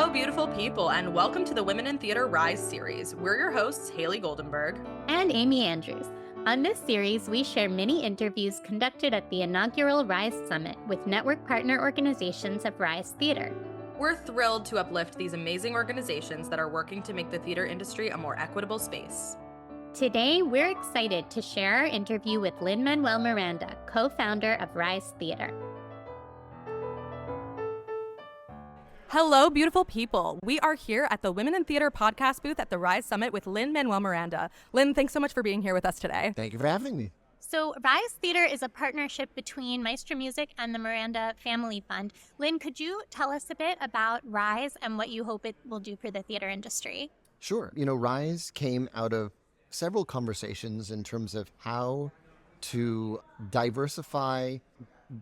Hello, beautiful people, and welcome to the Women in Theater Rise series. We're your hosts, Hayley Goldenberg. And Amy Andrews. On this series, we share mini interviews conducted at the inaugural Rise Summit with network partner organizations of Rise Theater. We're thrilled to uplift these amazing organizations that are working to make the theater industry a more equitable space. Today, we're excited to share our interview with Lin-Manuel Miranda, co-founder of Rise Theater. Hello, beautiful people. We are here at the Women in Theater podcast booth at the Rise Summit with Lin-Manuel Miranda. Lin, thanks so much for being here with us today. Thank you for having me. So Rise Theater is a partnership between Maestra Music and the Miranda Family Fund. Lin, could you tell us a bit about Rise and what you hope it will do for the theater industry? Sure. Rise came out of several conversations in terms of how to diversify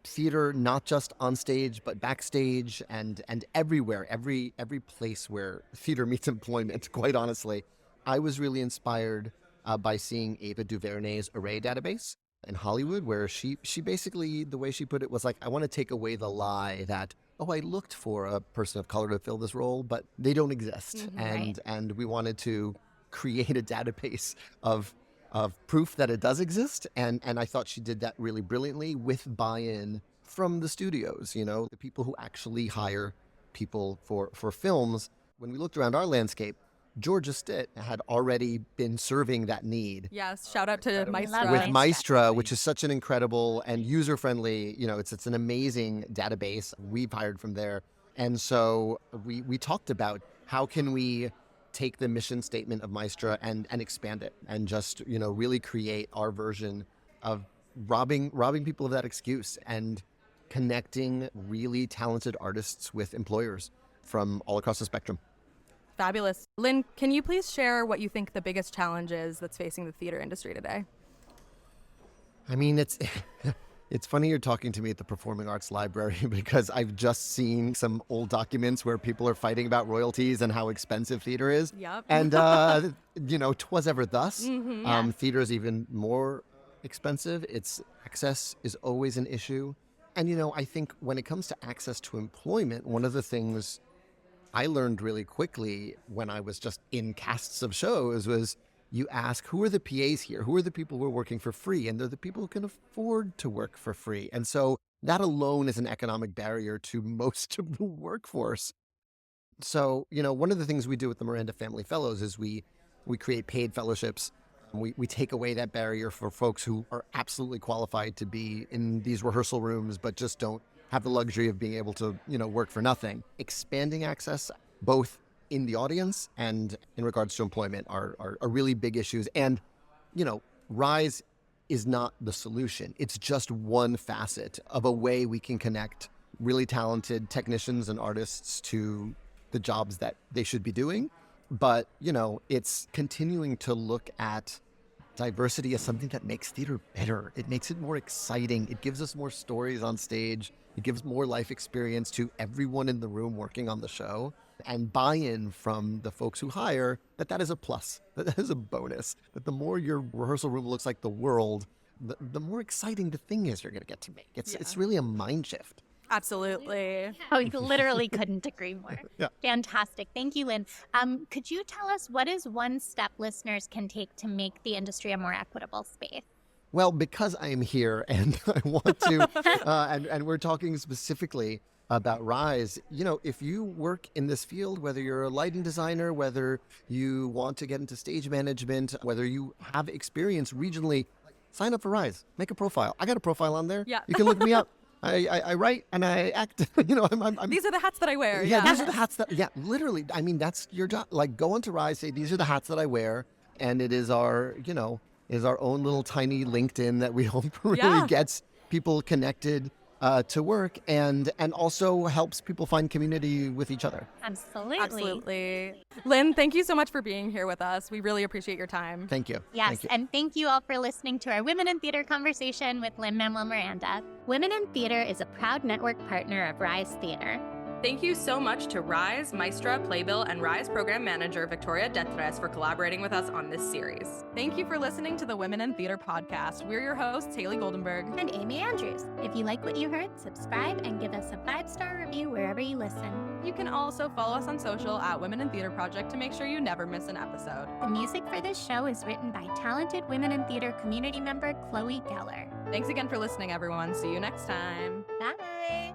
theater, not just on stage, but backstage and everywhere, every place where theater meets employment, quite honestly. I was really inspired by seeing Ava DuVernay's Array database in Hollywood, where she basically, the way she put it was like, I want to take away the lie that, I looked for a person of color to fill this role, but they don't exist. And we wanted to create a database of proof that it does exist. And I thought she did that really brilliantly with buy-in from the studios, the people who actually hire people for films. When we looked around our landscape, Georgia Stitt had already been serving that need. Yes, shout out to Maestra. With Maestra, which is such an incredible and user-friendly, it's an amazing database. We've hired from there. And so we talked about how can we take the mission statement of Maestra and expand it and just, really create our version of robbing people of that excuse and connecting really talented artists with employers from all across the spectrum. Fabulous. Lin, can you please share what you think the biggest challenge is that's facing the theater industry today? I mean, it's funny you're talking to me at the Performing Arts Library because I've just seen some old documents where people are fighting about royalties and how expensive theater is. Yep. And, 'twas ever thus. Yeah. Theater is even more expensive. Its access is always an issue. And, I think when it comes to access to employment, one of the things I learned really quickly when I was just in casts of shows was you ask, who are the PAs here? Who are the people who are working for free? And they're the people who can afford to work for free. And so that alone is an economic barrier to most of the workforce. So, one of the things we do with the Miranda Family Fellows is we create paid fellowships. We take away that barrier for folks who are absolutely qualified to be in these rehearsal rooms, but just don't have the luxury of being able to, work for nothing. Expanding access, both in the audience and in regards to employment are really big issues. And, Rise is not the solution. It's just one facet of a way we can connect really talented technicians and artists to the jobs that they should be doing. But, it's continuing to look at diversity as something that makes theater better. It makes it more exciting. It gives us more stories on stage. It gives more life experience to everyone in the room working on the show. And buy-in from the folks who hire that is a plus, that is a bonus, that the more your rehearsal room looks like the world, the more exciting the thing is you're going to get to make. It's really a mind shift. Absolutely. Oh, you literally couldn't agree more. Yeah. Fantastic. Thank you, Lin. Could you tell us what is one step listeners can take to make the industry a more equitable space? Well, because I am here and I want to, and we're talking specifically about Rise, if you work in this field, whether you're a lighting designer, whether you want to get into stage management, whether you have experience regionally, sign up for Rise. Make a profile. I got a profile on there. Yeah. You can look me up. I write and I act. I'm These are the hats that I wear. Yeah, these are the hats that. Yeah, literally. I mean, that's your job. Like, go onto Rise, say these are the hats that I wear, and it is our own little tiny LinkedIn that we hope really gets people connected to work and also helps people find community with each other. Absolutely. Lin, thank you so much for being here with us. We really appreciate your time. Thank you. Yes, Thank you. and thank you all for listening to our Women in Theater conversation with Lin-Manuel Miranda. Women in Theater is a proud network partner of Rise Theater. Thank you so much to Rise, Maestra, Playbill, and Rise Program Manager Victoria Detres for collaborating with us on this series. Thank you for listening to the Women in Theater podcast. We're your hosts, Hayley Goldenberg and Amy Andrews. If you like what you heard, subscribe and give us a 5-star review wherever you listen. You can also follow us on social at Women in Theater Project to make sure you never miss an episode. The music for this show is written by talented Women in Theater community member Chloe Geller. Thanks again for listening, everyone. See you next time. Bye.